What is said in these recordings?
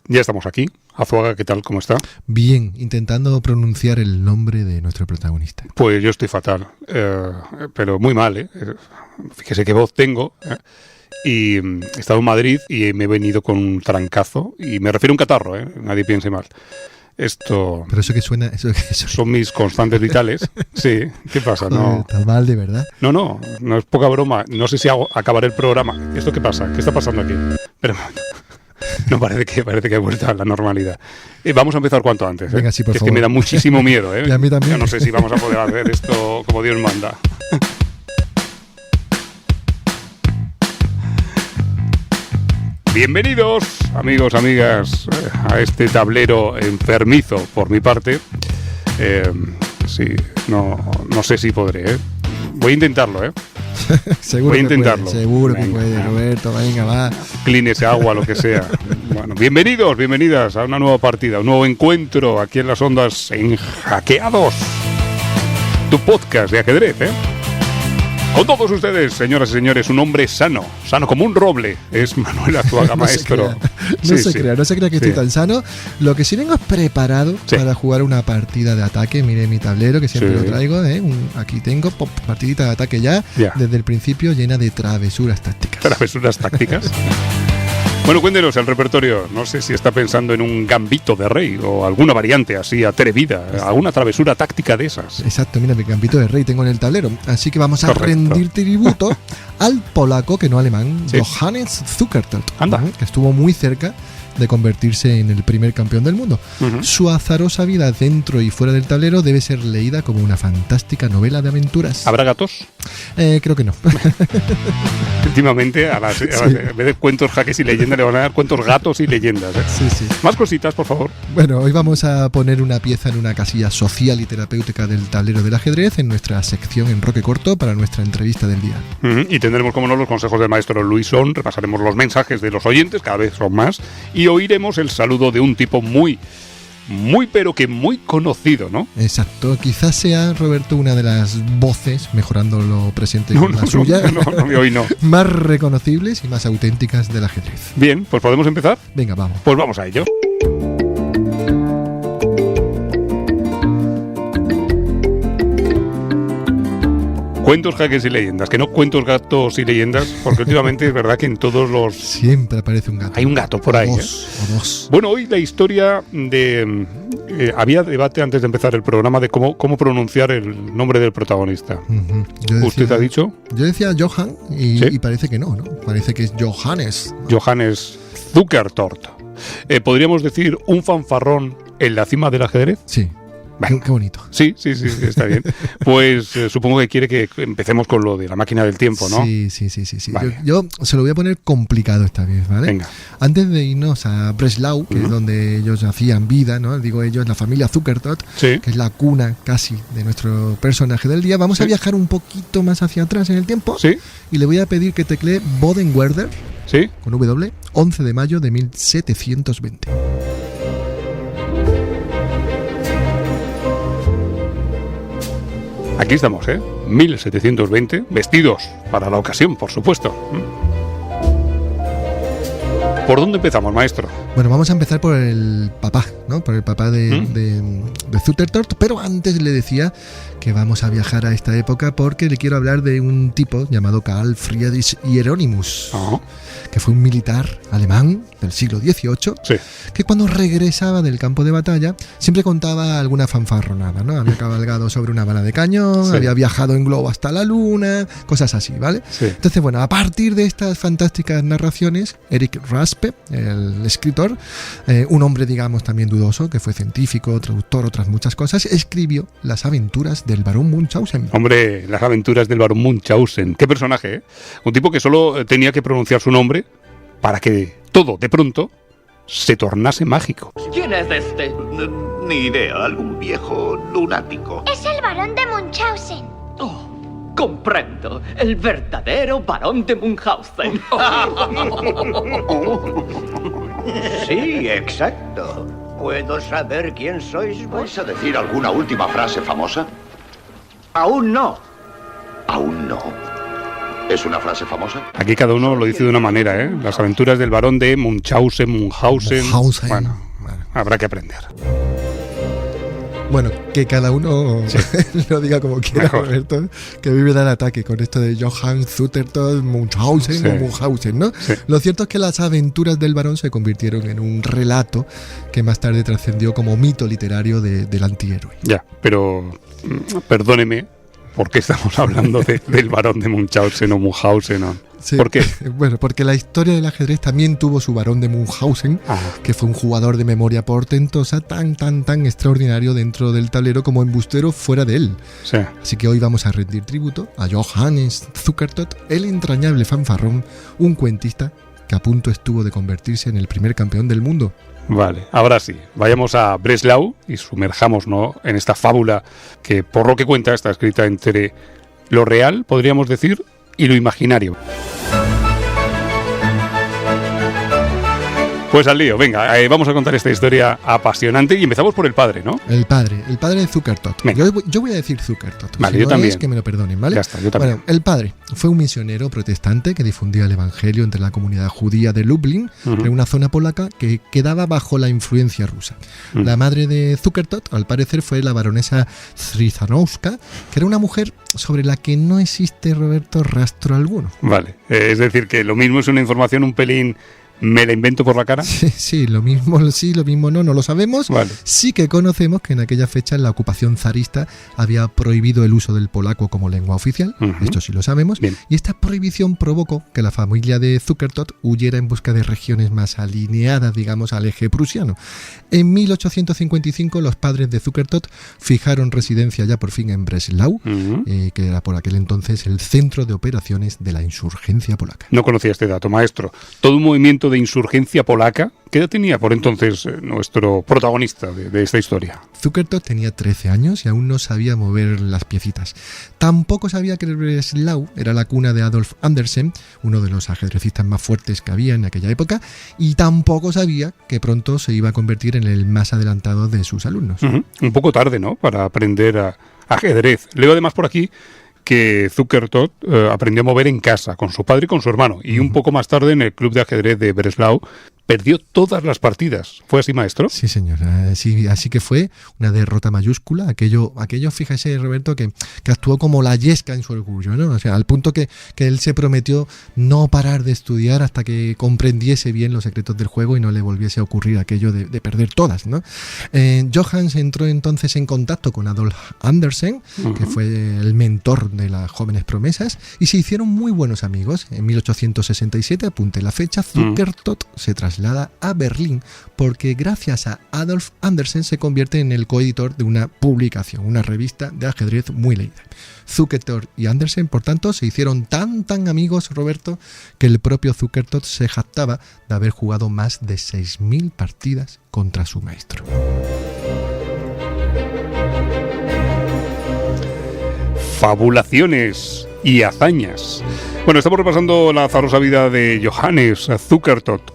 Ya estamos aquí. Azuaga, ¿qué tal? ¿Cómo está? Bien, intentando pronunciar el nombre de nuestro protagonista. Pues yo estoy fatal, pero muy mal, ¿eh? Fíjese qué voz tengo, y he estado en Madrid y me he venido con un trancazo, y me refiero a un catarro, nadie piense mal. Esto... Pero eso que suena... Son mis constantes vitales. Sí, ¿qué pasa? No. ¿Estás mal de verdad? No es poca broma. No sé si acabaré el programa. ¿Esto qué pasa? ¿Qué está pasando aquí? Pero... No, parece que he vuelto a la normalidad. Vamos a empezar cuanto antes. Venga, sí, por favor. Es que me da muchísimo miedo. Y a mí también. Yo no sé si vamos a poder hacer esto como Dios manda. Bienvenidos, amigos, amigas, a este tablero enfermizo por mi parte. Sí, no sé si podré. Voy a intentarlo, Seguro voy a intentarlo. Seguro que puede, Roberto. Venga, va. Clean ese agua, lo que sea. Bueno, bienvenidas a una nueva partida, un nuevo encuentro aquí en las ondas en Hackeados. Tu podcast de ajedrez, Con todos ustedes, señoras y señores, un hombre sano como un roble, es Manuel Azuaga, maestro. No se crea que estoy tan sano. Lo que sí vengo es preparado para jugar una partida de ataque. Mire mi tablero, que siempre lo traigo. Aquí tengo, partidita de ataque ya, desde el principio, llena de travesuras tácticas. ¿Travesuras tácticas? Bueno, cuéntenos el repertorio. No sé si está pensando en un gambito de rey o alguna variante así atrevida, alguna travesura táctica de esas. Exacto, mira, el gambito de rey tengo en el tablero. Así que vamos a rendir tributo al polaco, que no alemán, Johannes Zukertort, que estuvo muy cerca de convertirse en el primer campeón del mundo. Su azarosa vida dentro y fuera del tablero debe ser leída como una fantástica novela de aventuras. ¿Habrá gatos? Creo que no. Últimamente, en vez de cuentos, jaques y leyendas, le van a dar cuentos gatos y leyendas. Sí. Más cositas, por favor. Bueno, hoy vamos a poner una pieza en una casilla social y terapéutica del tablero del ajedrez en nuestra sección en Roque Corto para nuestra entrevista del día. Y tendremos, como no, los consejos del maestro Luisón, repasaremos los mensajes de los oyentes, cada vez son más, y oiremos el saludo de un tipo muy pero que muy conocido, ¿no? Exacto, quizás sea, Roberto, una de las voces, mejorando lo presente con la suya, hoy no, más reconocibles y más auténticas del ajedrez. Bien, pues ¿podemos empezar? Venga, vamos. Pues vamos a ello. Cuentos, jaques y leyendas, que no cuentos, gatos y leyendas, porque últimamente es verdad que en todos los... Siempre aparece un gato. Hay un gato por ahí. O dos. Bueno, hoy la historia de... había debate antes de empezar el programa de cómo pronunciar el nombre del protagonista. ¿Usted ha dicho? Yo decía Johan y parece que no. Parece que es Johannes. Johannes Zukertort. ¿Podríamos decir un fanfarrón en la cima del ajedrez? Sí. Bueno, qué bonito. Sí, está bien. Pues supongo que quiere que empecemos con lo de la máquina del tiempo, ¿no? Sí. Vale. Yo se lo voy a poner complicado esta vez, ¿vale? Venga. Antes de irnos a Breslau, que es donde ellos hacían vida, ¿no? Digo ellos, la familia Zukertort, que es la cuna casi de nuestro personaje del día, vamos a viajar un poquito más hacia atrás en el tiempo. Sí. Y le voy a pedir que teclee Bodenwerder, con W, 11 de mayo de 1720. Aquí estamos, 1720, vestidos para la ocasión, por supuesto. ¿Por dónde empezamos, maestro? Bueno, vamos a empezar por el papá, ¿no? Por el papá de Zukertort, pero antes le decía que vamos a viajar a esta época porque le quiero hablar de un tipo llamado Karl Friedrich Hieronymus, que fue un militar alemán del siglo XVIII, que cuando regresaba del campo de batalla siempre contaba alguna fanfarronada, ¿no? Había cabalgado sobre una bala de cañón, había viajado en globo hasta la luna, cosas así, ¿vale? Entonces, bueno, a partir de estas fantásticas narraciones, Eric Raspe, el escritor, un hombre, digamos, también dudoso, que fue científico, traductor, otras muchas cosas, escribió las aventuras del barón Munchausen. Hombre, las aventuras del barón Munchausen. Qué personaje, Un tipo que solo tenía que pronunciar su nombre para que todo, de pronto, se tornase mágico. ¿Quién es este? Ni idea, algún viejo lunático. Es el barón de Munchausen. Oh, comprendo. El verdadero barón de Munchausen. Sí, exacto. ¿Puedo saber quién sois vos? ¿Vais a decir alguna última frase famosa? Aún no. Aún no. ¿Es una frase famosa? Aquí cada uno lo dice de una manera, ¿eh? Las aventuras del barón de Munchausen. Bueno, habrá que aprender. Bueno, que cada uno lo diga como quiera, Mejor. Roberto, que vive dar ataque con esto de Johann Zutertort, Munchausen o Munchausen, ¿no? Sí. Lo cierto es que las aventuras del varón se convirtieron en un relato que más tarde trascendió como mito literario del antihéroe. Ya, pero perdóneme, ¿por qué estamos hablando del barón de Munchausen o Munchausen? Sí. ¿Por qué? Bueno, porque la historia del ajedrez también tuvo su varón de Munchausen, que fue un jugador de memoria portentosa tan extraordinario dentro del tablero como embustero fuera de él. Sí. Así que hoy vamos a rendir tributo a Johannes Zukertort, el entrañable fanfarrón, un cuentista que a punto estuvo de convertirse en el primer campeón del mundo. Vale, ahora sí, vayamos a Breslau y sumerjámonos en esta fábula que, por lo que cuenta, está escrita entre lo real, podríamos decir, y lo imaginario. Pues al lío, venga, vamos a contar esta historia apasionante y empezamos por el padre, ¿no? El padre de Zukertort. Venga. Yo voy a decir Zukertort. Vale, si yo no también. Es que me lo perdonen, ¿vale? Ya está, yo también. Bueno, el padre fue un misionero protestante que difundía el evangelio entre la comunidad judía de Lublin, en una zona polaca que quedaba bajo la influencia rusa. La madre de Zukertort, al parecer, fue la baronesa Zrizanowska, que era una mujer sobre la que no existe, Roberto, rastro alguno. Vale, es decir, que lo mismo es una información un pelín... ¿Me la invento por la cara? Sí, lo mismo no lo sabemos. Vale. Sí que conocemos que en aquella fecha la ocupación zarista había prohibido el uso del polaco como lengua oficial, esto sí lo sabemos, Bien. y esta prohibición provocó que la familia de Zukertort huyera en busca de regiones más alineadas, digamos, al eje prusiano. En 1855 los padres de Zukertort fijaron residencia ya por fin en Breslau, que era por aquel entonces el centro de operaciones de la insurgencia polaca. No conocía este dato, maestro. Todo un movimiento de insurgencia polaca. ¿Qué edad tenía por entonces nuestro protagonista de esta historia? Zukertort tenía 13 años y aún no sabía mover las piecitas. Tampoco sabía que Breslau era la cuna de Adolf Andersen, uno de los ajedrecistas más fuertes que había en aquella época, y tampoco sabía que pronto se iba a convertir en el más adelantado de sus alumnos. Un poco tarde, ¿no?, para aprender ajedrez. Leo además por aquí que Zukertort aprendió a mover en casa, con su padre y con su hermano, y un poco más tarde en el club de ajedrez de Breslau perdió todas las partidas. ¿Fue así, maestro? Sí, señor. Así que fue una derrota mayúscula. Aquello, fíjese, Roberto, que actuó como la yesca en su orgullo, ¿no? O sea, al punto que él se prometió no parar de estudiar hasta que comprendiese bien los secretos del juego y no le volviese a ocurrir aquello de perder todas, ¿no? Johannes entró entonces en contacto con Adolf Andersen, que fue el mentor de las jóvenes promesas, y se hicieron muy buenos amigos. En 1867, apunte la fecha, Zukertort se traslada a Berlín porque gracias a Adolf Andersen se convierte en el coeditor de una publicación, una revista de ajedrez muy leída. Zukertort y Andersen, por tanto, se hicieron tan amigos, Roberto, que el propio Zukertort se jactaba de haber jugado más de 6.000 partidas contra su maestro. Fabulaciones y hazañas. Bueno, estamos repasando la azarosa vida de Johannes Zukertort.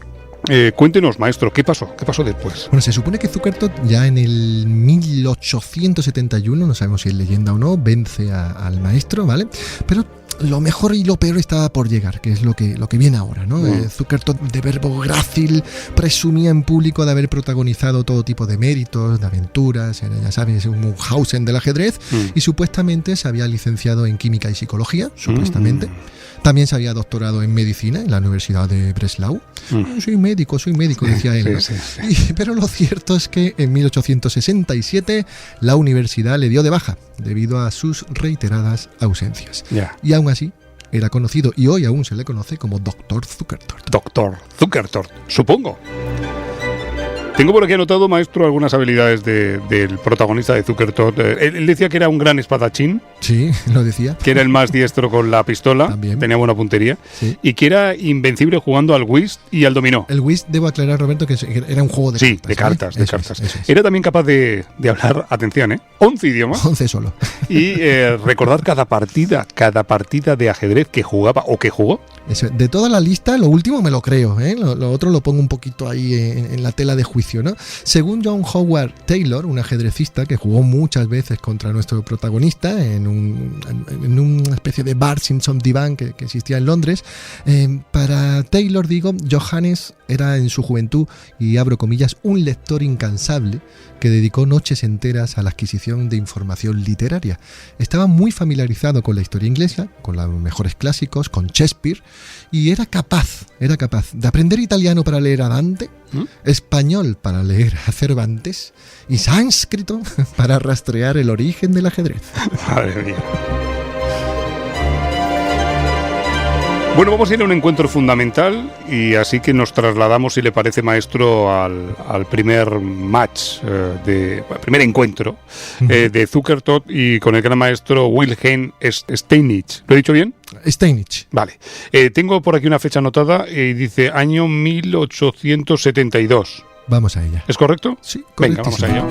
Cuéntenos, maestro, ¿qué pasó? ¿Qué pasó después? Bueno, se supone que Zukertort ya en el 1871, no sabemos si es leyenda o no, vence al maestro, ¿vale? Pero lo mejor y lo peor estaba por llegar, que es lo que viene ahora, ¿no? Zukertort, de verbo grácil, presumía en público de haber protagonizado todo tipo de méritos, de aventuras, ya sabes, un Munchausen del ajedrez, y supuestamente se había licenciado en química y psicología, supuestamente. También se había doctorado en medicina en la Universidad de Breslau. Soy médico, decía él, ¿no? Sí. Pero lo cierto es que en 1867 la universidad le dio de baja debido a sus reiteradas ausencias. Ya. Y aún así era conocido, y hoy aún se le conoce como Dr. Zukertort. Doctor Zukertort, supongo. Tengo por aquí anotado, maestro, algunas habilidades del protagonista de Zukertort. Él decía que era un gran espadachín. Sí, lo decía. Que era el más diestro con la pistola. También. Tenía buena puntería. Sí. Y que era invencible jugando al whist y al dominó. El whist, debo aclarar, Roberto, que era un juego de cartas. Sí, de cartas, ¿vale? de cartas. Eso es. Era también capaz de hablar, atención, 11 idiomas. 11 solo. Y recordar cada partida de ajedrez que jugaba o que jugó. Eso, de toda la lista, lo último me lo creo, ¿eh? Lo otro lo pongo un poquito ahí en la tela de juicio. vicio, ¿no? Según John Howard Taylor, un ajedrecista que jugó muchas veces contra nuestro protagonista en una especie de bar Simpson Divan que existía en Londres, para Taylor, Johannes era en su juventud, y abro comillas, un lector incansable que dedicó noches enteras a la adquisición de información literaria. Estaba muy familiarizado con la historia inglesa, con los mejores clásicos, con Shakespeare, y era capaz de aprender italiano para leer a Dante, español para leer a Cervantes y sánscrito para rastrear el origen del ajedrez. Madre mía. Bueno, vamos a ir a un encuentro fundamental, y así que nos trasladamos, si le parece, maestro, al primer match, primer encuentro de Zukertort y con el gran maestro Wilhelm Steinitz. ¿Lo he dicho bien? Steinitz. Vale. Tengo por aquí una fecha anotada y dice año 1872. Vamos a ella. ¿Es correcto? Sí, venga, vamos a ello.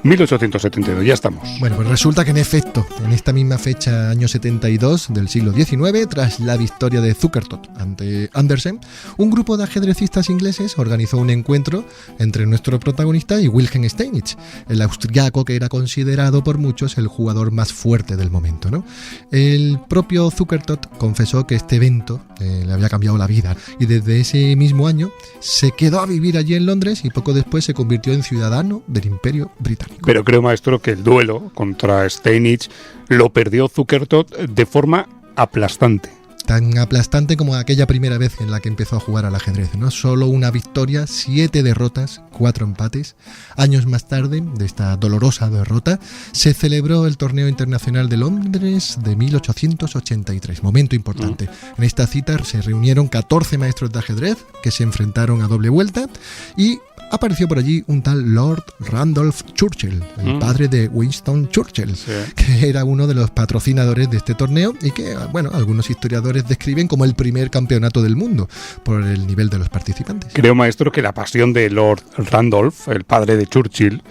1872, ya estamos. Bueno, pues resulta que en efecto, en esta misma fecha, año 72 del siglo XIX, tras la victoria de Zukertort ante Andersen, un grupo de ajedrecistas ingleses organizó un encuentro entre nuestro protagonista y Wilhelm Steinitz, el austriaco que era considerado por muchos el jugador más fuerte del momento, ¿no? El propio Zukertort confesó que este evento le había cambiado la vida, y desde ese mismo año se quedó a vivir allí en Londres y poco después se convirtió en ciudadano del Imperio Británico. Pero creo, maestro, que el duelo contra Steinitz lo perdió Zukertort de forma aplastante. Tan aplastante como aquella primera vez en la que empezó a jugar al ajedrez, ¿no? Solo una victoria, 7 derrotas, 4 empates. Años más tarde, de esta dolorosa derrota, se celebró el Torneo Internacional de Londres de 1883. Momento importante. En esta cita se reunieron 14 maestros de ajedrez que se enfrentaron a doble vuelta, y apareció por allí un tal Lord Randolph Churchill, el padre de Winston Churchill, que era uno de los patrocinadores de este torneo y que, bueno, algunos historiadores describen como el primer campeonato del mundo por el nivel de los participantes. Creo, maestro, que la pasión de Lord Randolph, el padre de Churchill,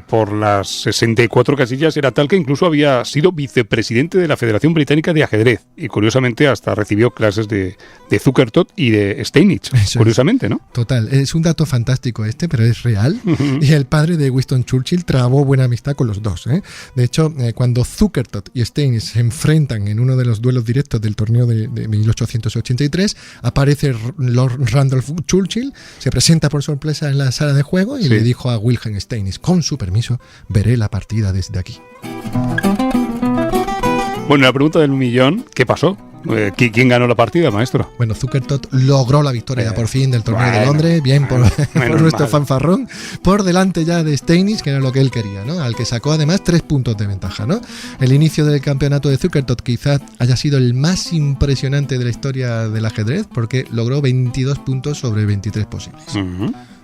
por las 64 casillas era tal que incluso había sido vicepresidente de la Federación Británica de Ajedrez, y curiosamente hasta recibió clases de Zukertort y de Steinitz. Eso curiosamente, ¿no? Total, es un dato fantástico pero es real. Y el padre de Winston Churchill trabó buena amistad con los dos, ¿eh? De hecho, cuando Zukertort y Steinitz se enfrentan en uno de los duelos directos del torneo de 1883, aparece Lord Randolph Churchill, se presenta por sorpresa en la sala de juego y le dijo a Wilhelm Steinitz: con su permiso, veré la partida desde aquí. Bueno, la pregunta del millón, ¿qué pasó? ¿Quién ganó la partida, maestro? Bueno, Zukertort logró la victoria por fin del torneo de Londres, por nuestro fanfarrón, por delante ya de Steinitz, que era lo que él quería, ¿no? Al que sacó además 3 puntos de ventaja, ¿no? El inicio del campeonato de Zukertort quizás haya sido el más impresionante de la historia del ajedrez, porque logró 22 puntos sobre 23 posibles.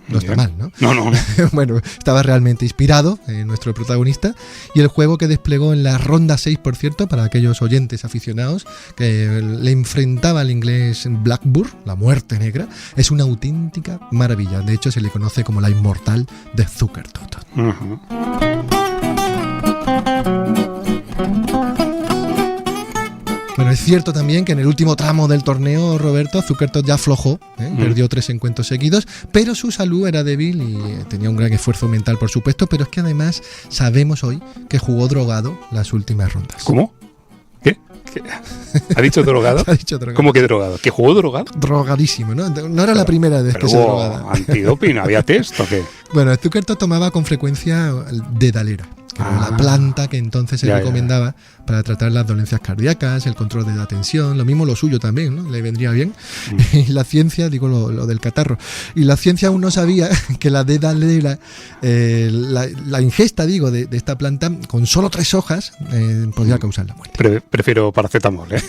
No está mal, ¿no? No. Bueno, estaba realmente inspirado nuestro protagonista, y el juego que desplegó en la ronda 6, por cierto, para aquellos oyentes aficionados, que le enfrentaba al inglés Blackburn, la muerte negra, es una auténtica maravilla. De hecho, se le conoce como la inmortal de Zukertort. Bueno, es cierto también que en el último tramo del torneo, Roberto, Zukertort ya aflojó, perdió 3 encuentros seguidos, pero su salud era débil y tenía un gran esfuerzo mental, por supuesto, pero es que además sabemos hoy que jugó drogado las últimas rondas. ¿Cómo? ¿Qué? ¿Ha dicho drogado? Ha dicho drogado. ¿Cómo que drogado? ¿Que jugó drogado? Drogadísimo, ¿no? No era la primera vez que se drogaba. ¿Antidoping? ¿Había test o qué? Bueno, Zukertort tomaba con frecuencia dedalera, que era la planta que entonces se recomendaba para tratar las dolencias cardíacas, el control de la tensión, lo mismo lo suyo también, ¿no? Le vendría bien. Y la ciencia, digo lo del catarro, y la ciencia aún no sabía que la dedalera, la ingesta, de esta planta, con solo 3 hojas, podía causar la muerte. Prefiero paracetamol, ¿eh?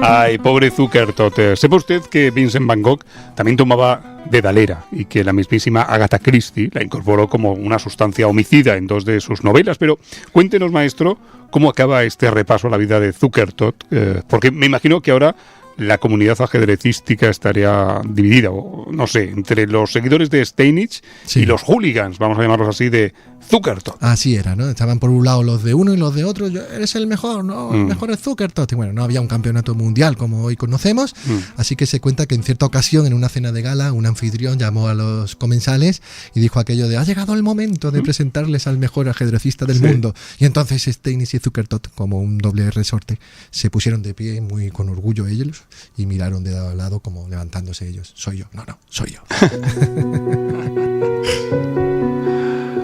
Ay, pobre Zukertort. ¿Sepa usted que Vincent Van Gogh también tomaba dedalera y que la mismísima Agatha Christie la incorporó como una sustancia homicida en 2 de sus novelas? Pero cuéntenos, maestro, cómo acaba este repaso a la vida de Zukertort, porque me imagino que ahora la comunidad ajedrecística estaría dividida, o no sé, entre los seguidores de Steinitz y los hooligans, vamos a llamarlos así, de Zukertort. Así era, ¿no? Estaban por un lado los de uno y los de otro. Eres el mejor, ¿no? El mejor es Zukertort. Y bueno, no había un campeonato mundial como hoy conocemos, así que se cuenta que en cierta ocasión, en una cena de gala, un anfitrión llamó a los comensales y dijo aquello de: ha llegado el momento de presentarles al mejor ajedrecista del mundo. Y entonces Steinitz y Zukertort, como un doble resorte, se pusieron de pie muy con orgullo ellos y miraron de lado a lado como levantándose ellos. Soy yo. No, soy yo.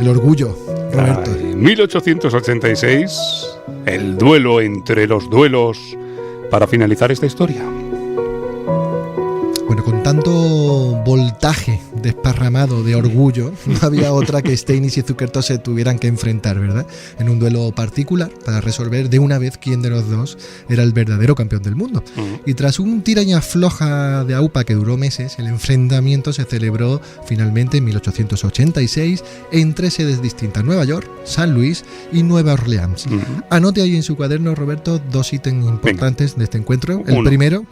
El orgullo, Roberto. 1886, el duelo entre los duelos para finalizar esta historia. Bueno, con tanto voltaje desparramado de orgullo, no había otra que Steinitz y Zukertort se tuvieran que enfrentar, ¿verdad? En un duelo particular para resolver de una vez quién de los dos era el verdadero campeón del mundo. Y tras un tira y afloja de AUPA que duró meses, el enfrentamiento se celebró finalmente en 1886 en 3 sedes distintas: Nueva York, San Luis y Nueva Orleans. Anote ahí en su cuaderno, Roberto, 2 ítems importantes de este encuentro. El primero,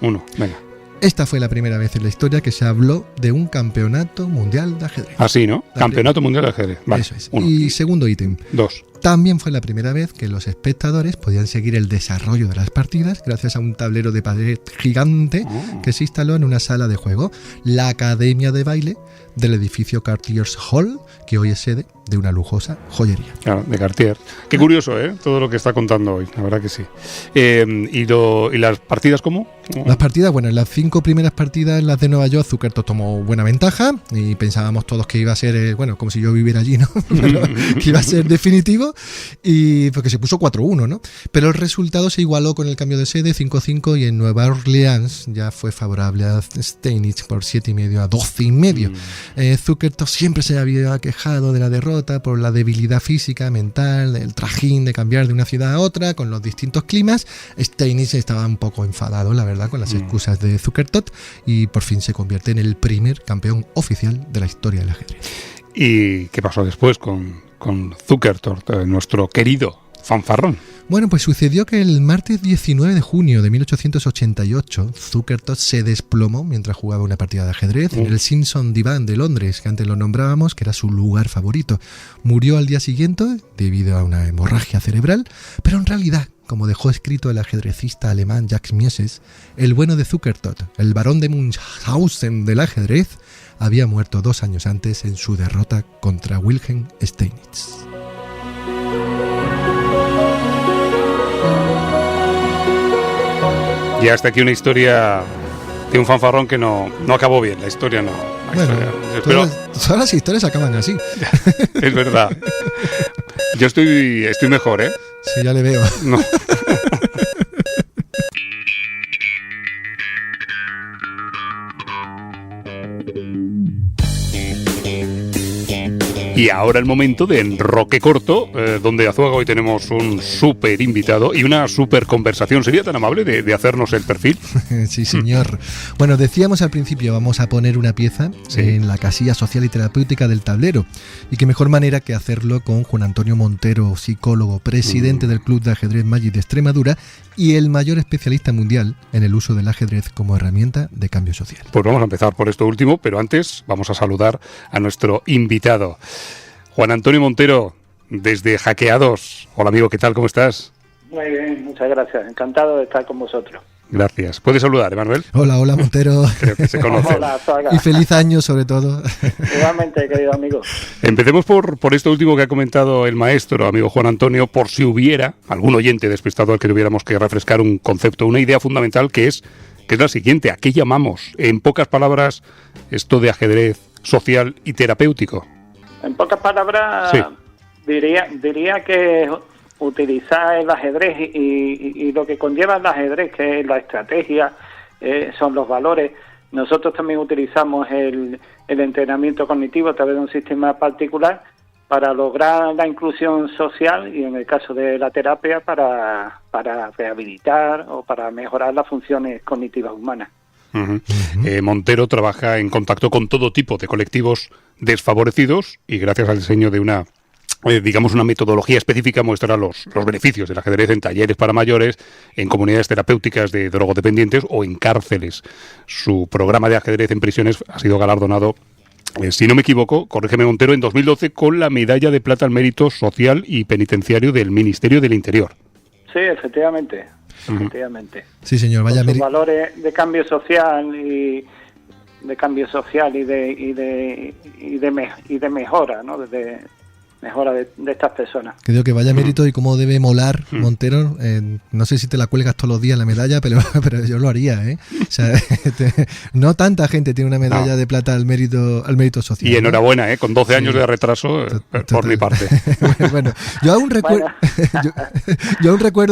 esta fue la primera vez en la historia que se habló de un campeonato mundial de ajedrez. Así, ¿no? Campeonato mundial de ajedrez. Vale. Eso es. Y segundo ítem. 2. También fue la primera vez que los espectadores podían seguir el desarrollo de las partidas gracias a un tablero de pared gigante que se instaló en una sala de juego, la Academia de Baile del edificio Cartier's Hall, que hoy es sede de una lujosa joyería. Claro, de Cartier. Qué curioso, ¿eh? Todo lo que está contando hoy, la verdad que sí. ¿Y las partidas cómo? Las partidas, bueno, en las 5 primeras partidas, las de Nueva York, Zukertort tomó buena ventaja y pensábamos todos que iba a ser, como si yo viviera allí, ¿no? Pero que iba a ser definitivo, y porque se puso 4-1, ¿no? Pero el resultado se igualó con el cambio de sede, 5-5, y en Nueva Orleans ya fue favorable a Steinitz por 7,5 a 12,5. Zukertort siempre se había quejado de la derrota por la debilidad física, mental, el trajín de cambiar de una ciudad a otra con los distintos climas. Steinitz estaba un poco enfadado, la verdad, con las excusas de Zukertort, y por fin se convierte en el primer campeón oficial de la historia del ajedrez. ¿Y qué pasó después con Zukertort, nuestro querido fanfarrón? Bueno, pues sucedió que el martes 19 de junio de 1888 Zukertort se desplomó mientras jugaba una partida de ajedrez en el Simpson Divan de Londres, que antes lo nombrábamos, que era su lugar favorito. Murió al día siguiente debido a una hemorragia cerebral, pero en realidad, como dejó escrito el ajedrecista alemán Jacques Mieses, el bueno de Zukertort, el barón de Munchausen del ajedrez, había muerto 2 años antes en su derrota contra Wilhelm Steinitz. Y hasta aquí una historia de un fanfarrón que no acabó bien. La historia no. Todas las historias acaban así. Es verdad. Yo estoy mejor, ¿eh? Sí, ya le veo. No. Y ahora el momento de Enroque Corto, donde Azuaga hoy tenemos un súper invitado y una súper conversación. ¿Sería tan amable de hacernos el perfil? Sí, señor. Bueno, decíamos al principio, vamos a poner una pieza en la casilla social y terapéutica del tablero. Y qué mejor manera que hacerlo con Juan Antonio Montero, psicólogo, presidente del Club de Ajedrez Magic de Extremadura y el mayor especialista mundial en el uso del ajedrez como herramienta de cambio social. Pues vamos a empezar por esto último, pero antes vamos a saludar a nuestro invitado. Juan Antonio Montero, desde Hackeados. Hola amigo, ¿qué tal? ¿Cómo estás? Muy bien, muchas gracias. Encantado de estar con vosotros. Gracias. ¿Puedes saludar, Emanuel? Hola Montero. Creo que se conocen. Hola, Saga. Y feliz año, sobre todo. Igualmente, querido amigo. Empecemos por esto último que ha comentado el maestro, amigo Juan Antonio, por si hubiera algún oyente despistado al que tuviéramos que refrescar un concepto, una idea fundamental que es la siguiente. ¿A qué llamamos, en pocas palabras, esto de ajedrez social y terapéutico? En pocas palabras, sí. diría que utilizar el ajedrez y lo que conlleva el ajedrez, que es la estrategia, son los valores. Nosotros también utilizamos el entrenamiento cognitivo a través de un sistema particular para lograr la inclusión social y, en el caso de la terapia, para rehabilitar o para mejorar las funciones cognitivas humanas. Montero trabaja en contacto con todo tipo de colectivos desfavorecidos y gracias al diseño de una digamos, una metodología específica, muestra los beneficios del ajedrez en talleres para mayores, en comunidades terapéuticas de drogodependientes o en cárceles. Su programa de ajedrez en prisiones ha sido galardonado, si no me equivoco, corrígeme Montero, en 2012 con la medalla de plata al mérito social y penitenciario del Ministerio del Interior. Sí, efectivamente. Efectivamente. Sí, señor, vaya sus valores de cambio social y de mejora, ¿no? De mejora de estas personas. Creo que vaya mérito y cómo debe molar, Montero. No sé si te la cuelgas todos los días la medalla, pero yo lo haría, ¿eh? O sea, no tanta gente tiene una medalla de plata al mérito social. Y enhorabuena, con 12 años de retraso, por mi parte. Bueno, yo aún recuerdo,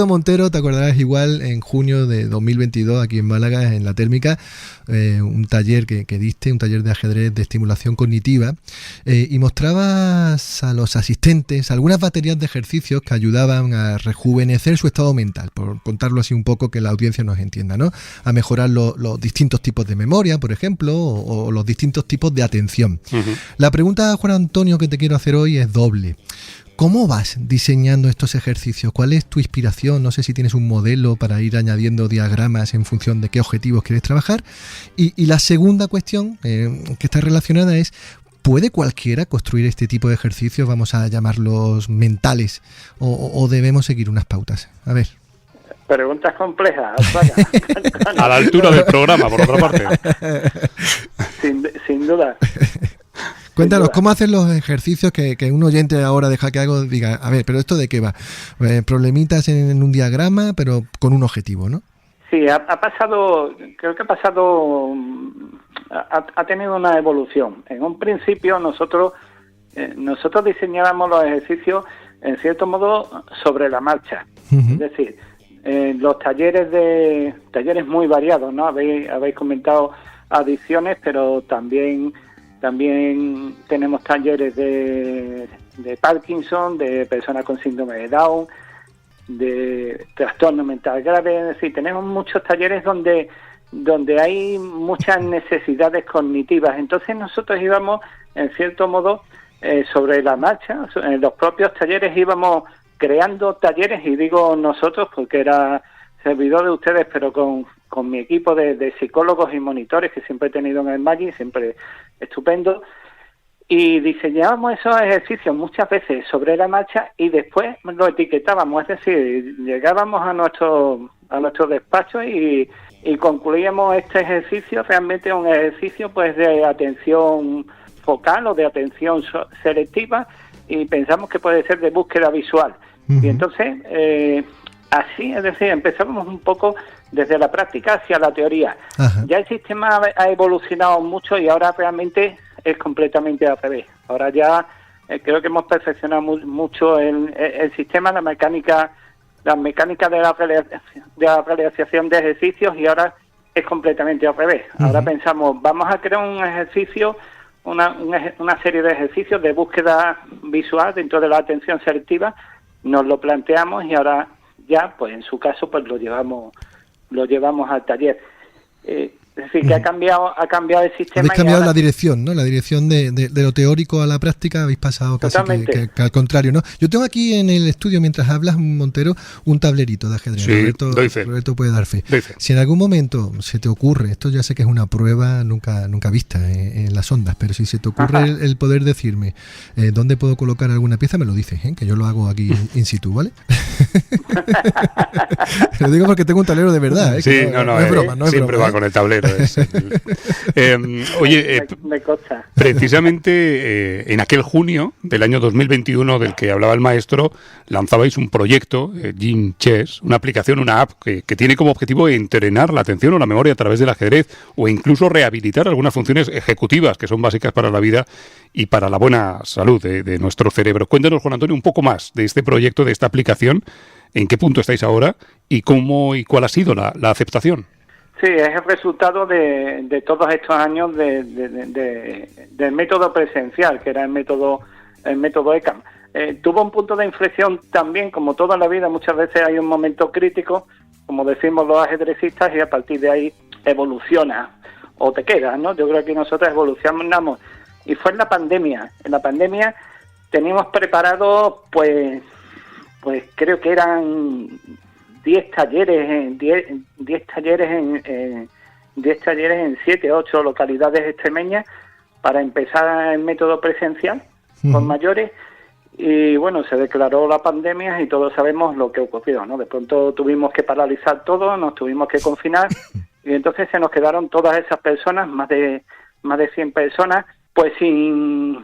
Montero, te acordarás igual, en junio de 2022, aquí en Málaga, en la Térmica, un taller que diste, un taller de ajedrez de estimulación cognitiva, y mostrabas a los asistentes algunas baterías de ejercicios que ayudaban a rejuvenecer su estado mental, por contarlo así un poco, que la audiencia nos entienda, ¿no? A mejorar los distintos tipos de memoria, por ejemplo, o los distintos tipos de atención. La pregunta, Juan Antonio, que te quiero hacer hoy es doble. ¿Cómo vas diseñando estos ejercicios? ¿Cuál es tu inspiración? No sé si tienes un modelo para ir añadiendo diagramas en función de qué objetivos quieres trabajar. Y la segunda cuestión, que está relacionada, es: ¿puede cualquiera construir este tipo de ejercicios, vamos a llamarlos mentales, o debemos seguir unas pautas? A ver. Preguntas complejas. A la altura del programa, por otra parte. Sin duda. Cuéntanos, ¿cómo hacen los ejercicios que un oyente ahora de Hackeados diga, a ver, pero ¿esto de qué va? Problemitas en un diagrama, pero con un objetivo, ¿no? Sí, creo que ha tenido una evolución. En un principio nosotros diseñábamos los ejercicios, en cierto modo, sobre la marcha. Es decir, los talleres muy variados, ¿no? Habéis comentado adicciones, pero también tenemos talleres de Parkinson, de personas con síndrome de Down, de trastorno mental grave. Es decir, tenemos muchos talleres donde hay muchas necesidades cognitivas. Entonces nosotros íbamos, en cierto modo, sobre la marcha. En los propios talleres íbamos creando talleres, y digo nosotros porque era servidor de ustedes, pero con mi equipo de psicólogos y monitores que siempre he tenido en el Maggi, siempre estupendo, y diseñábamos esos ejercicios muchas veces sobre la marcha y después lo etiquetábamos, es decir, llegábamos a nuestro despacho y concluíamos este ejercicio, realmente un ejercicio pues de atención focal o de atención selectiva, y pensamos que puede ser de búsqueda visual. Y entonces, así, es decir, empezamos un poco desde la práctica hacia la teoría. Ya el sistema ha evolucionado mucho y ahora realmente es completamente al revés. Ahora ya creo que hemos perfeccionado mucho el sistema, la mecánica de la realización de ejercicios, y ahora es completamente al revés. Ahora pensamos, vamos a crear un ejercicio, una serie de ejercicios de búsqueda visual dentro de la atención selectiva, nos lo planteamos y ahora ya, pues en su caso, pues lo llevamos al taller. Es decir, que ha cambiado el sistema. Habéis cambiado la dirección, ¿no? La dirección de lo teórico a la práctica, habéis pasado casi que al contrario, ¿no? Yo tengo aquí en el estudio, mientras hablas, Montero, un tablerito de ajedrez. Sí, Roberto puede dar fe. Si en algún momento se te ocurre, esto ya sé que es una prueba nunca vista en las ondas, pero si se te ocurre el poder decirme dónde puedo colocar alguna pieza, me lo dices, que yo lo hago aquí in situ, ¿vale? Lo digo porque tengo un tablero de verdad, Sí, no es broma, siempre va con el tablero. Oye, me consta. Precisamente en aquel junio del año 2021 del que hablaba el maestro, lanzabais un proyecto, Gym Chess, una aplicación, una app que tiene como objetivo entrenar la atención o la memoria a través del ajedrez, o incluso rehabilitar algunas funciones ejecutivas que son básicas para la vida y para la buena salud de nuestro cerebro. Cuéntanos, Juan Antonio, un poco más de este proyecto, de esta aplicación, en qué punto estáis ahora y cuál ha sido la aceptación. Sí, es el resultado de todos estos años del método presencial, que era el método ECAM. Tuvo un punto de inflexión también, como toda la vida, muchas veces hay un momento crítico, como decimos los ajedrecistas, y a partir de ahí evoluciona o te quedas, ¿no? Yo creo que nosotros evolucionamos, y fue en la pandemia. En la pandemia teníamos preparado, pues creo que eran 10 talleres, 10 talleres en 7 o 8 localidades extremeñas para empezar el método presencial con mayores. Y bueno, se declaró la pandemia y todos sabemos lo que ocurrió, ¿no? De pronto tuvimos que paralizar todo, nos tuvimos que confinar y entonces se nos quedaron todas esas personas, más de 100 personas, pues sin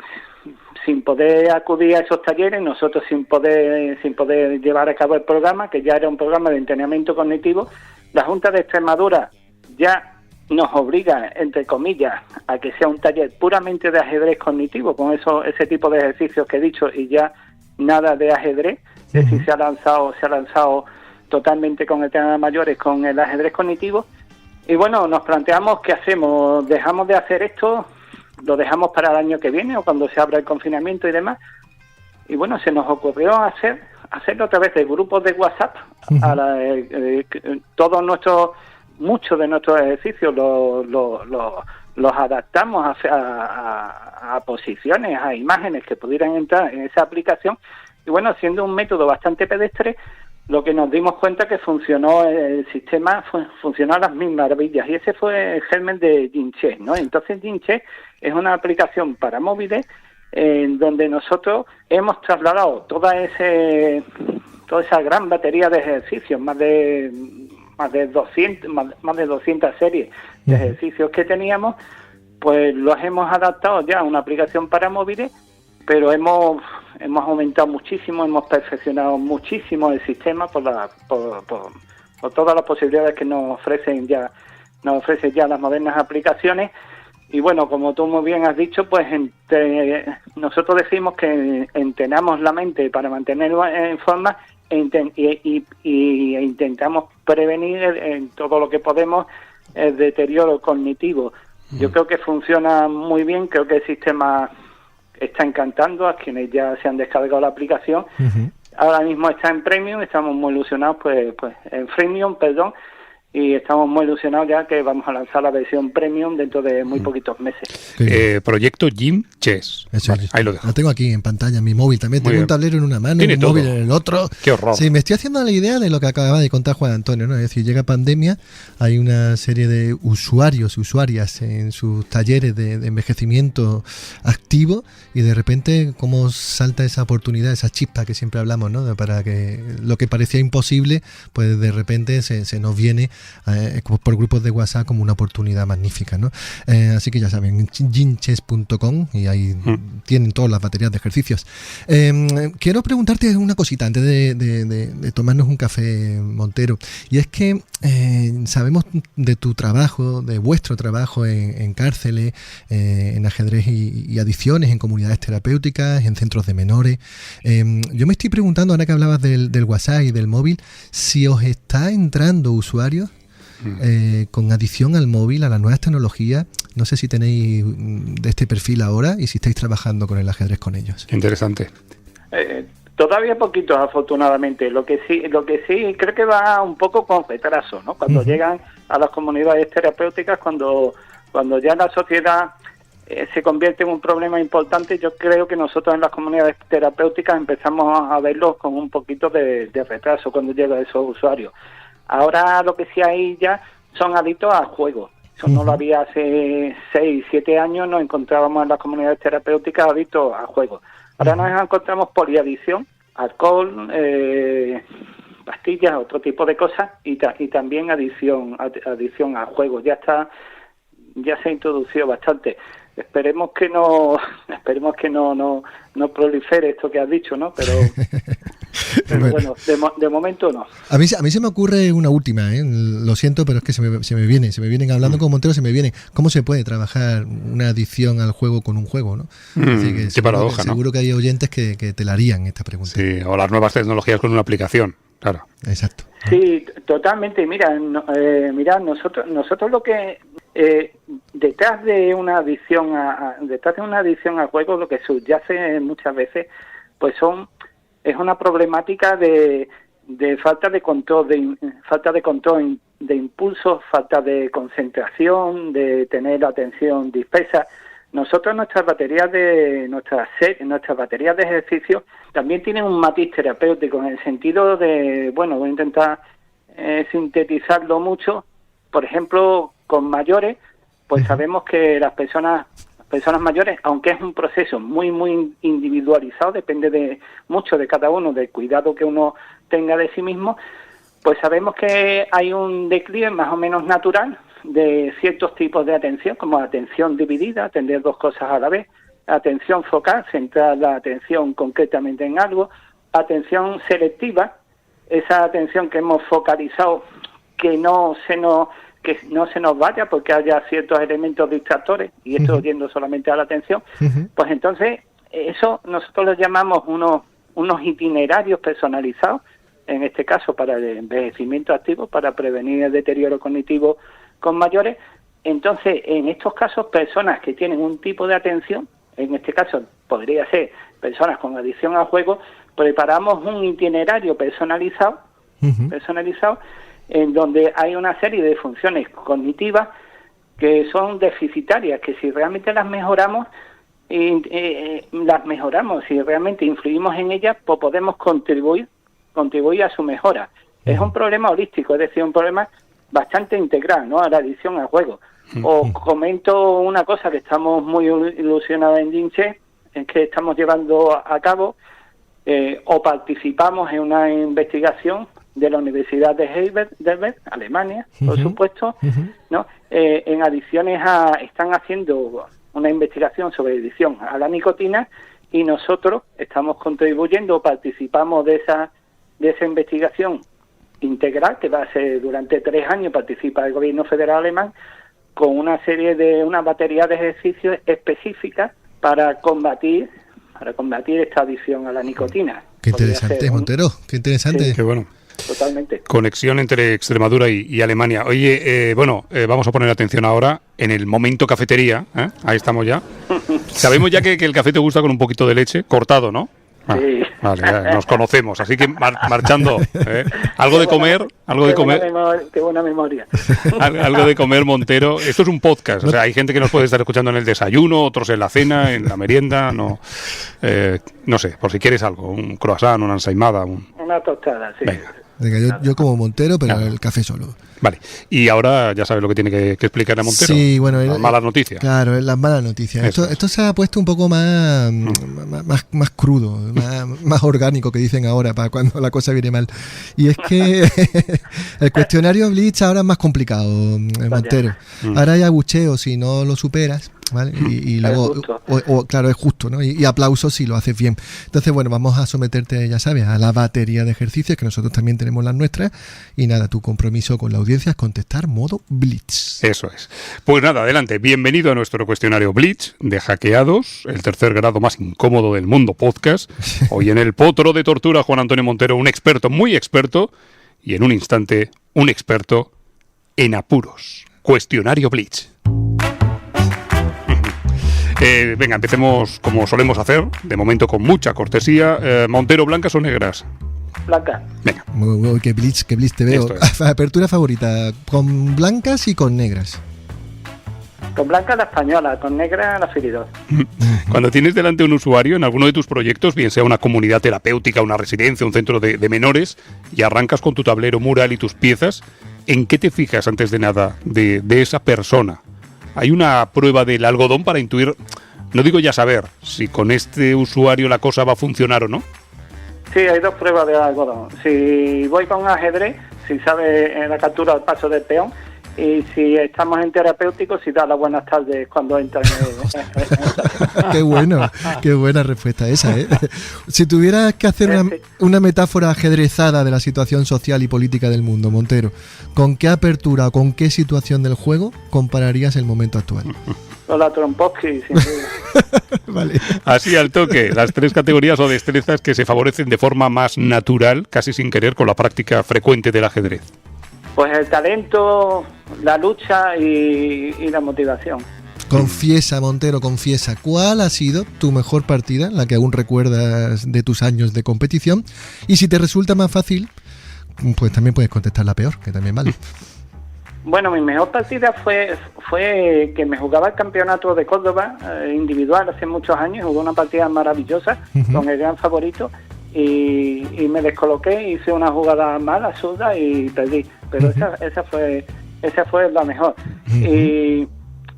poder acudir a esos talleres, nosotros sin poder llevar a cabo el programa, que ya era un programa de entrenamiento cognitivo. La Junta de Extremadura ya nos obliga, entre comillas, a que sea un taller puramente de ajedrez cognitivo, con ese tipo de ejercicios que he dicho, y ya nada de ajedrez. Es decir, se ha lanzado totalmente con el tema de mayores, con el ajedrez cognitivo. Y bueno, nos planteamos qué hacemos, dejamos de hacer esto, lo dejamos para el año que viene o cuando se abra el confinamiento y demás. Y bueno, se nos ocurrió hacerlo a través de grupos de WhatsApp. Muchos de nuestros ejercicios los adaptamos a posiciones, a imágenes que pudieran entrar en esa aplicación. Y bueno, siendo un método bastante pedestre, lo que nos dimos cuenta que funcionó el sistema, funcionó a las mil maravillas, y ese fue el germen de Jinche, ¿no? Entonces Jinche es una aplicación para móviles en donde nosotros hemos trasladado toda esa gran batería de ejercicios, más de 200 series de ejercicios que teníamos, pues los hemos adaptado ya a una aplicación para móviles, pero hemos aumentado muchísimo, hemos perfeccionado muchísimo el sistema por todas las posibilidades que nos ofrecen ya las modernas aplicaciones. Y bueno, como tú muy bien has dicho, pues nosotros decimos que entrenamos la mente para mantenerlo en forma y intentamos prevenir en todo lo que podemos el deterioro cognitivo. Yo creo que funciona muy bien, creo que el sistema está encantando a quienes ya se han descargado la aplicación. Ahora mismo está en Premium, estamos muy ilusionados, pues en Freemium, perdón, y estamos muy ilusionados ya que vamos a lanzar la versión Premium dentro de muy poquitos meses. Proyecto Jim Chess. Vale, ahí lo dejo. Lo tengo aquí en pantalla, en mi móvil también. Tengo un tablero en una mano, un móvil en el otro. ¡Qué horror! Sí, me estoy haciendo la idea de lo que acababa de contar Juan Antonio, ¿no? Es decir, llega pandemia, hay una serie de usuarios y usuarias en sus talleres de envejecimiento activo, y de repente cómo salta esa oportunidad, esa chispa que siempre hablamos, ¿no? Para que lo que parecía imposible, pues de repente se nos viene por grupos de WhatsApp como una oportunidad magnífica, ¿no? Así que ya saben, jinchess.com, y ahí tienen todas las baterías de ejercicios. Quiero preguntarte una cosita antes de tomarnos un café, Montero, y es que sabemos de tu trabajo, de vuestro trabajo en cárceles, en ajedrez y adicciones, en comunidades terapéuticas, en centros de menores. Yo me estoy preguntando, ahora que hablabas del WhatsApp y del móvil, si os está entrando usuarios con adicción al móvil, a las nuevas tecnologías. No sé si tenéis de este perfil ahora y si estáis trabajando con el ajedrez con ellos. Interesante. Todavía poquito, afortunadamente. Lo que sí creo que va un poco con retraso, ¿no? Cuando llegan a las comunidades terapéuticas, cuando ya la sociedad se convierte en un problema importante, yo creo que nosotros en las comunidades terapéuticas empezamos a verlos con un poquito de retraso cuando llegan esos usuarios. Ahora lo que sí hay ya son adictos al juego. Eso no lo había hace 6, 7 años, nos encontrábamos en las comunidades terapéuticas adictos al juego. Ahora nos encontramos poliadicción, alcohol, pastillas, otro tipo de cosas, y también adicción al juego. Ya se ha introducido bastante. Esperemos que no prolifere esto que has dicho, ¿no? Pero bueno, de momento no. A mí se me ocurre una última, lo siento, pero es que se me vienen hablando con Montero, se me viene. ¿Cómo se puede trabajar una adicción al juego con un juego, no? Así que qué paradoja, ¿no? Seguro que hay oyentes que te la harían esta pregunta. Sí, o las nuevas tecnologías con una aplicación, claro. Exacto. Sí, totalmente. Mira, nosotros lo que detrás de una adicción al juego, lo que subyace muchas veces, pues es una problemática de falta de control, de impulsos, falta de concentración, de tener la atención dispersa. nosotros nuestras baterías de ejercicio también tienen un matiz terapéutico en el sentido de, bueno, voy a intentar sintetizarlo mucho. Por ejemplo, con mayores, pues sabemos que las personas mayores, aunque es un proceso muy individualizado, depende mucho de cada uno, del cuidado que uno tenga de sí mismo, pues sabemos que hay un declive más o menos natural de ciertos tipos de atención, como atención dividida, atender dos cosas a la vez, atención focal, centrar la atención concretamente en algo, atención selectiva, esa atención que hemos focalizado, que no se nos vaya porque haya ciertos elementos distractores, y esto yendo solamente a la atención, pues entonces eso nosotros lo llamamos unos itinerarios personalizados, en este caso para el envejecimiento activo, para prevenir el deterioro cognitivo con mayores. Entonces, en estos casos, personas que tienen un tipo de atención, en este caso podría ser personas con adicción al juego, preparamos un itinerario personalizado, en donde hay una serie de funciones cognitivas que son deficitarias, que si realmente las mejoramos, si realmente influimos en ellas, pues podemos contribuir a su mejora. Es un problema holístico, es decir, un problema bastante integral, ¿no?, a la adicción al juego. Os comento una cosa que estamos muy ilusionados en DINCHE, es que estamos llevando a cabo o participamos en una investigación de la Universidad de Heidelberg, Alemania, por supuesto, ¿no? En adicciones están haciendo una investigación sobre adicción a la nicotina, y nosotros estamos contribuyendo, participamos de esa investigación integral, que va a ser durante 3 años, participa el gobierno federal alemán, con una batería de ejercicios específicas para combatir esta adicción a la nicotina. Qué interesante, Montero, qué interesante. Sí, qué bueno. Totalmente. Conexión entre Extremadura y Alemania. Oye, vamos a poner atención ahora en el momento cafetería, ¿eh? Ahí estamos ya. Sabemos ya que el café te gusta con un poquito de leche, cortado, ¿no? Sí. Vale, nos conocemos, así que marchando. Algo de comer. Qué buena memoria. Algo de comer, Montero. Esto es un podcast, o sea, hay gente que nos puede estar escuchando en el desayuno, otros en la cena, en la merienda, no sé, por si quieres algo, un croissant, una ensaimada. Una tostada, sí. Venga, yo como Montero, pero el café solo. Vale, y ahora ya sabes lo que tiene que explicar a Montero. Sí, bueno, las malas noticias. Claro, las malas noticias. Esto se ha puesto un poco más crudo, más orgánico, que dicen ahora, para cuando la cosa viene mal. Y es que el cuestionario Blitz ahora es más complicado, Montero. Ahora hay abucheo si no lo superas, ¿vale? Y luego, claro, es justo, ¿no? Y aplausos si lo haces bien. Entonces, bueno, vamos a someterte, ya sabes, a la batería de ejercicios, que nosotros también tenemos las nuestras. Y nada, tu compromiso con la audiencia es contestar modo Blitz. Eso es. Pues nada, adelante. Bienvenido a nuestro cuestionario Blitz de Hackeados, el tercer grado más incómodo del mundo podcast. Hoy en el potro de tortura, Juan Antonio Montero, un experto, muy experto, y en un instante, un experto en apuros. Cuestionario Blitz. Venga, empecemos como solemos hacer, de momento con mucha cortesía. Montero, ¿blancas o negras? Blanca. Venga. Muy, qué blitz te veo. Apertura favorita, con blancas y con negras. Con blanca la española, con negra la Firidor. Cuando tienes delante un usuario en alguno de tus proyectos, bien sea una comunidad terapéutica, una residencia, un centro de menores, y arrancas con tu tablero mural y tus piezas, ¿en qué te fijas antes de nada de esa persona? ¿Hay una prueba del algodón para intuir, no digo ya saber, si con este usuario la cosa va a funcionar o no? Sí, hay 2 pruebas de algodón. Si voy con ajedrez, si sabe la captura al paso del peón, y si estamos en terapéutico, si da las buenas tardes cuando entra Qué buena respuesta esa, ¿eh? Si tuvieras que hacer una metáfora ajedrezada de la situación social y política del mundo, Montero, ¿con qué apertura o con qué situación del juego compararías el momento actual? Con la Trompowsky, sin duda. Vale. Así al toque, las 3 categorías o destrezas que se favorecen de forma más natural, casi sin querer, con la práctica frecuente del ajedrez. Pues el talento, la lucha y la motivación. Confiesa, Montero, confiesa, ¿cuál ha sido tu mejor partida, la que aún recuerdas de tus años de competición? Y si te resulta más fácil, pues también puedes contestar la peor, que también vale. Bueno, mi mejor partida fue que me jugaba el campeonato de Córdoba individual hace muchos años. Jugué una partida maravillosa con el gran favorito y me descoloqué, hice una jugada mala, absurda y perdí. Pero esa fue la mejor.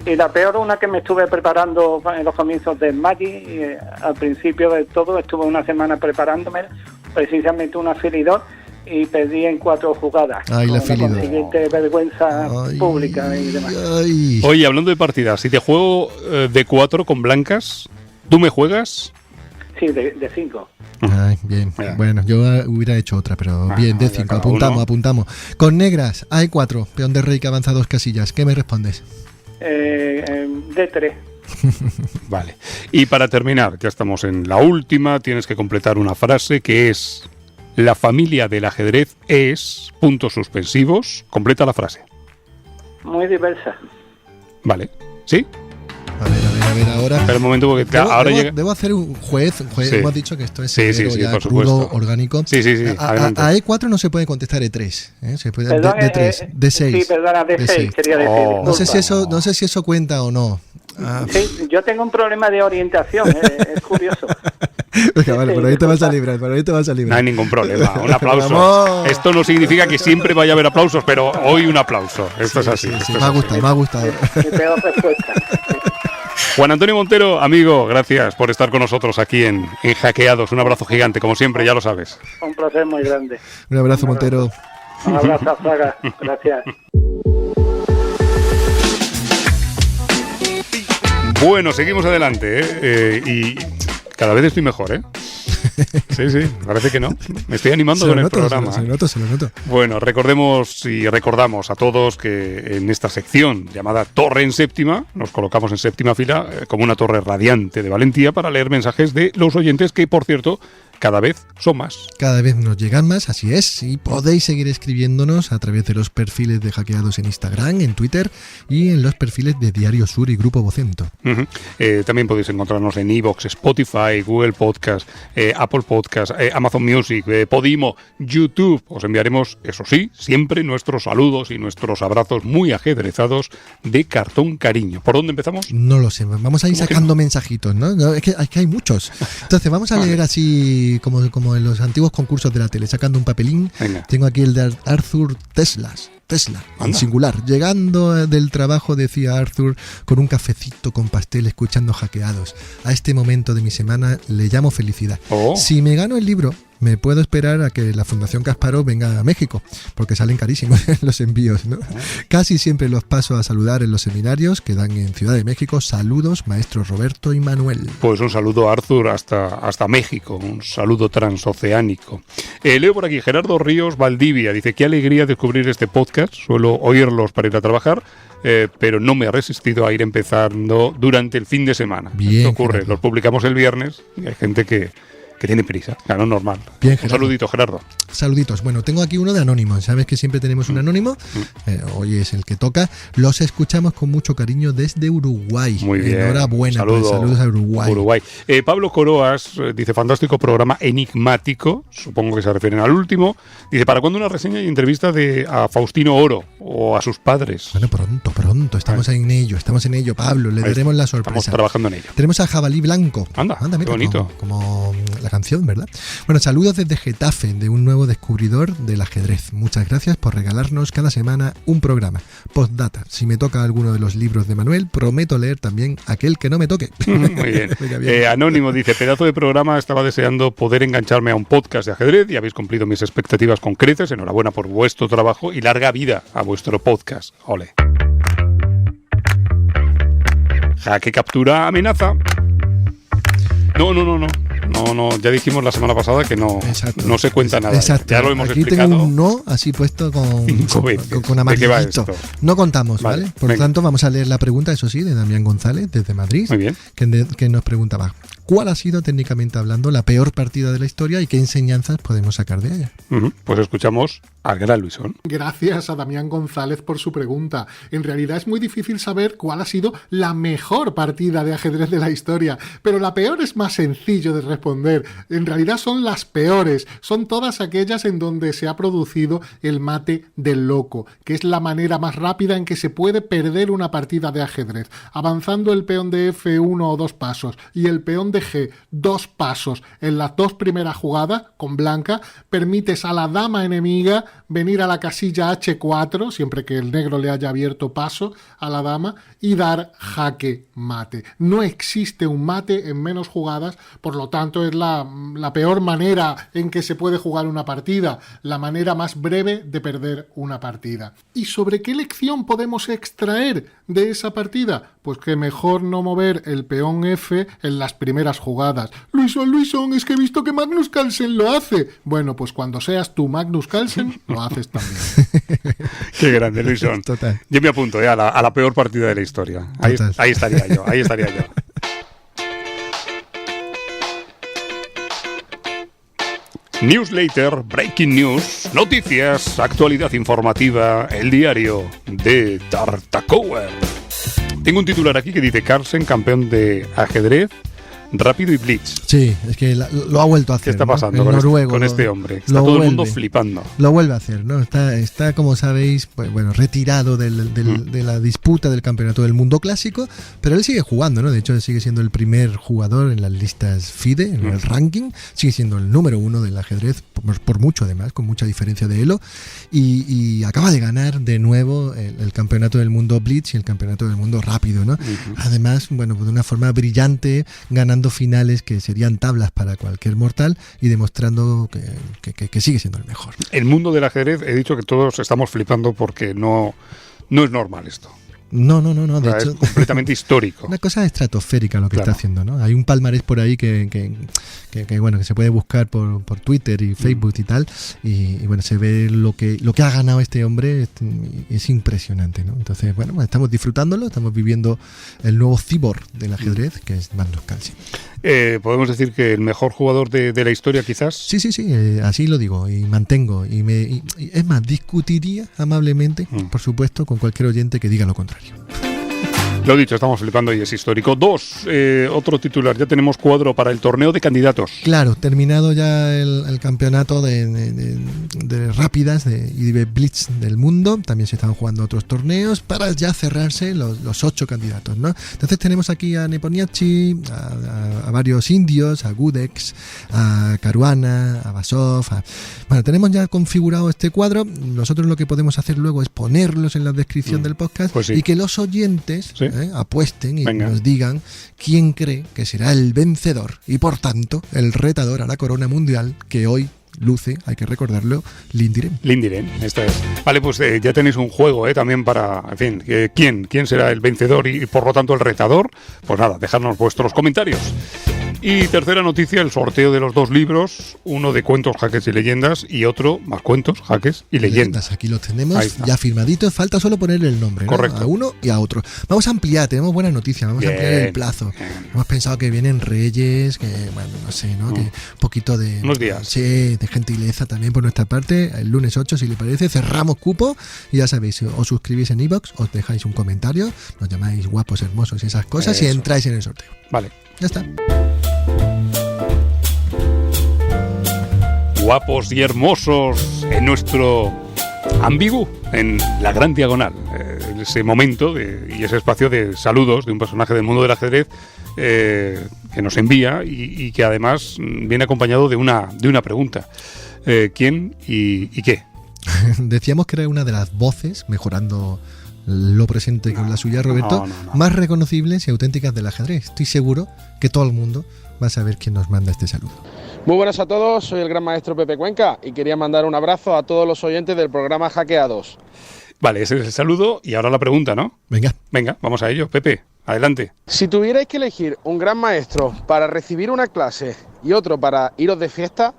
Y la peor, una que me estuve preparando en los comienzos del Magic. Al principio de todo estuve una semana preparándome, precisamente un afilidor, y perdí en 4 jugadas. Ay, la consiguiente vergüenza pública y demás. Oye, hablando de partidas, si te juego de 4 con blancas, ¿tú me juegas? Sí, de 5. Ay, bien. Bueno, yo hubiera hecho otra, pero bien, de 5. Apuntamos. Con negras, hay 4. Peón de rey que avanza 2 casillas. ¿Qué me respondes? De 3. Vale. Y para terminar, ya estamos en la última, tienes que completar una frase que es: la familia del ajedrez es... puntos suspensivos. Completa la frase. Muy diversa. Vale. ¿Sí? A ver, ahora. Espera un momento, porque debo hacer un juez. Sí. Hemos dicho que esto es sí, ya por crudo, supuesto. orgánico. Sí. A E4 no se puede contestar E3. Se puede de 3, de 6. Sí, perdona, de 6 quería decir. No sé si eso cuenta o no. Sí, yo tengo un problema de orientación, es curioso. Venga, vale, por ahí te vas a librar, No hay ningún problema. Un aplauso. ¡Vamos! Esto no significa que siempre vaya a haber aplausos, pero hoy un aplauso. Esto es así. Sí, me ha gustado. Mi peor respuesta. Juan Antonio Montero, amigo, gracias por estar con nosotros aquí en Hackeados. Un abrazo gigante, como siempre, ya lo sabes. Un placer muy grande. Un abrazo, Montero. Un abrazo, Fraga. Gracias. Bueno, seguimos adelante, y cada vez estoy mejor, ¿eh? Sí, parece que no. Me estoy animando con el programa. Se lo noto. Bueno, recordemos y recordamos a todos que en esta sección llamada Torre en Séptima, nos colocamos en séptima fila como una torre radiante de valentía para leer mensajes de los oyentes que, por cierto, cada vez son más. Cada vez nos llegan más, así es. Y podéis seguir escribiéndonos a través de los perfiles de Hackeados en Instagram, en Twitter y en los perfiles de Diario Sur y Grupo Vocento. También podéis encontrarnos en iVoox, Spotify, Google Podcast, Apple Podcast, Amazon Music, Podimo, YouTube. Os enviaremos, eso sí, siempre nuestros saludos y nuestros abrazos muy ajedrezados de cartón cariño. ¿Por dónde empezamos? No lo sé. Vamos a ir sacando mensajitos, ¿no? Es que hay muchos. Entonces vamos a leer así como en los antiguos concursos de la tele, sacando un papelín. Venga. Tengo aquí el de Arthur Tesla, en singular. Llegando del trabajo, decía Arthur, con un cafecito con pastel, escuchando Hackeados. A este momento de mi semana le llamo felicidad. Si me gano el libro, me puedo esperar a que la Fundación Kasparov venga a México, porque salen carísimos los envíos, ¿no? Casi siempre los paso a saludar en los seminarios que dan en Ciudad de México. Saludos, maestros Roberto y Manuel. Pues un saludo, Arthur, hasta México, un saludo transoceánico. Leo por aquí, Gerardo Ríos Valdivia, dice: qué alegría descubrir este podcast, suelo oírlos para ir a trabajar, pero no me he resistido a ir empezando durante el fin de semana. Bien, esto ocurre, Gerardo. los publicamos el viernes y hay gente que tiene prisa, claro, normal. Bien, un Gerardo. saludito, Gerardo. Saluditos. Bueno, tengo aquí uno de Anónimo. Sabes que siempre tenemos un Anónimo. Hoy es el que toca. Los escuchamos con mucho cariño desde Uruguay. Muy bien. Enhorabuena. Saludos a Uruguay. Pablo Coroas dice: fantástico programa enigmático. Supongo que se refieren al último. Dice: ¿para cuándo una reseña y entrevista a Faustino Oro o a sus padres? Bueno, pronto. Estamos en ello, Pablo. Le daremos la sorpresa. Estamos trabajando en ello. Tenemos a Jabalí Blanco. Anda, mira, qué bonito. Como la canción, ¿verdad? Bueno, saludos desde Getafe, de un nuevo descubridor del ajedrez. Muchas gracias por regalarnos cada semana un programa. Postdata: si me toca alguno de los libros de Manuel, prometo leer también aquel que no me toque. Muy bien. Venga, bien. Anónimo dice: pedazo de programa, estaba deseando poder engancharme a un podcast de ajedrez y habéis cumplido mis expectativas con creces. Enhorabuena por vuestro trabajo y larga vida a vuestro podcast. Ole. Jaque captura amenaza. No, ya dijimos la semana pasada que no se cuenta nada. Exacto. Ya lo hemos Aquí explicado. tengo un no así puesto con 5 veces. con ¿De qué va amarillito. esto? No contamos, Vale, ¿vale? Por venga. tanto, vamos a leer la pregunta, eso sí, de Damián González, desde Madrid. Muy bien. Que nos preguntaba: ¿cuál ha sido, técnicamente hablando, la peor partida de la historia y qué enseñanzas podemos sacar de ella? Pues escuchamos al gran Luisón. Gracias a Damián González por su pregunta. En realidad es muy difícil saber cuál ha sido la mejor partida de ajedrez de la historia, pero la peor es más sencillo de responder. esconder. En realidad son las peores. Son todas aquellas en donde se ha producido el mate del loco, que es la manera más rápida en que se puede perder una partida de ajedrez. Avanzando el peón de F1 o 2 pasos y el peón de G 2 pasos en las 2 primeras jugadas con blanca, permites a la dama enemiga venir a la casilla H4, siempre que el negro le haya abierto paso a la dama, y dar jaque mate. No existe un mate en menos jugadas, por lo tanto es la peor manera en que se puede jugar una partida, la manera más breve de perder una partida. ¿Y sobre qué lección podemos extraer de esa partida? Pues que mejor no mover el peón F en las primeras jugadas. Luisón, es que he visto que Magnus Carlsen lo hace. Bueno, pues cuando seas tú Magnus Carlsen, lo haces también. Qué grande, Luisón. Total. Yo me apunto a la peor partida de la historia. Ahí estaría yo. Newsletter, breaking news, noticias, actualidad informativa, el diario de Tartakower. Tengo un titular aquí que dice: Carlsen, campeón de ajedrez rápido y blitz. Sí, es que lo ha vuelto a hacer. ¿Qué está pasando con este hombre? Está todo el mundo flipando. Lo vuelve a hacer, ¿no? Está como sabéis, pues, bueno, retirado de la disputa del campeonato del mundo clásico, pero él sigue jugando, ¿no? De hecho, él sigue siendo el primer jugador en las listas FIDE, en el ranking, sigue siendo el número 1 del ajedrez, por mucho además, con mucha diferencia de Elo, y acaba de ganar de nuevo el campeonato del mundo blitz y el campeonato del mundo rápido, ¿no? Además, bueno, de una forma brillante, ganando finales que serían tablas para cualquier mortal y demostrando que sigue siendo el mejor. El mundo del ajedrez, he dicho que todos estamos flipando porque no es normal esto. No, de hecho, es completamente histórico. Una cosa estratosférica lo que está haciendo, ¿no? Hay un palmarés por ahí que bueno, que se puede buscar por Twitter y Facebook y tal, y bueno, se ve lo que ha ganado este hombre, es impresionante, ¿no? Entonces, bueno, estamos disfrutándolo, estamos viviendo el nuevo cyborg del ajedrez, que es Magnus Carlsen. ¿Podemos decir que el mejor jugador de la historia, quizás? Sí, así lo digo y mantengo. Y es más, discutiría amablemente, por supuesto, con cualquier oyente que diga lo contrario. Lo dicho, estamos flipando y es histórico. Otro titular, ya tenemos cuadro para el torneo de candidatos. Claro, terminado ya el campeonato de rápidas y de blitz del mundo. También se están jugando otros torneos para ya cerrarse los 8 candidatos, ¿no? Entonces tenemos aquí a Nepomniachtchi, a varios indios, a Gudex, a Caruana, a Basov. Bueno, tenemos ya configurado este cuadro. Nosotros lo que podemos hacer luego es ponerlos en la descripción del podcast, pues sí. Y que los oyentes apuesten y Venga. nos digan quién cree que será el vencedor y por tanto el retador a la corona mundial que hoy luce, hay que recordarlo, Lindiren. Esta es. Vale, pues ya tenéis un juego también para, en fin, ¿quién será el vencedor y por lo tanto el retador? Pues nada, dejadnos vuestros comentarios. Y tercera noticia, el sorteo de los 2 libros, uno de cuentos, jaques y leyendas y otro más cuentos, jaques y leyendas. Aquí los tenemos ya firmaditos, falta solo ponerle el nombre, ¿no? Correcto. A uno y a otro. Vamos a ampliar, tenemos buenas noticias, vamos a ampliar el plazo. Hemos pensado que vienen Reyes, que bueno, no sé, ¿no? Que un poquito de... Unos días. Sí, de gentileza también por nuestra parte. El lunes 8, si le parece, cerramos cupo y ya sabéis, os suscribís en iVoox, os dejáis un comentario, nos llamáis guapos, hermosos y esas cosas y entráis en el sorteo. Vale. Ya está. Guapos y hermosos en nuestro ambiguo, en la gran diagonal, ese momento y ese espacio de saludos de un personaje del mundo del ajedrez que nos envía y que además viene acompañado de una pregunta. ¿Quién y qué? Decíamos que era una de las voces, mejorando lo presente con la suya, Roberto, más reconocibles y auténticas del ajedrez. Estoy seguro que todo el mundo va a saber quién nos manda este saludo. Muy buenas a todos, soy el gran maestro Pepe Cuenca y quería mandar un abrazo a todos los oyentes del programa Hackeados. Vale, ese es el saludo y ahora la pregunta, ¿no? Venga, vamos a ello. Pepe, adelante. Si tuvierais que elegir un gran maestro para recibir una clase y otro para iros de fiesta,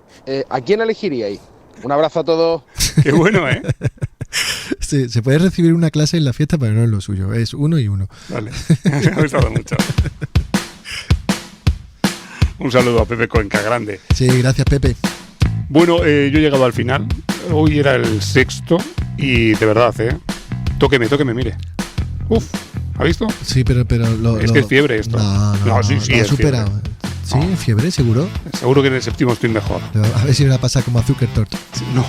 ¿a quién elegiríais? Un abrazo a todos. Qué bueno, ¿eh? Sí, se puede recibir una clase en la fiesta, pero no es lo suyo, es uno y uno. Vale, me ha gustado mucho. Un saludo a Pepe Cuenca, grande. Sí, gracias, Pepe. Bueno, yo he llegado al final. Hoy era el 6º y de verdad, tóqueme, mire. Uf, ¿ha visto? Sí, pero es que es fiebre esto. No, sí, lo ha es superado. Fiebre. Sí, fiebre, seguro. Seguro que en el séptimo estoy mejor. Pero a ver si me la pasa como a Zuckertort. No.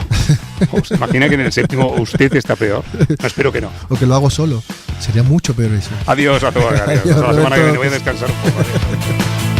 ¿Se imagina que en el séptimo usted está peor? No, espero que no. O que lo hago solo. Sería mucho peor eso. Adiós a todos. Adiós. Hasta la semana que viene voy a descansar un poco. Adiós.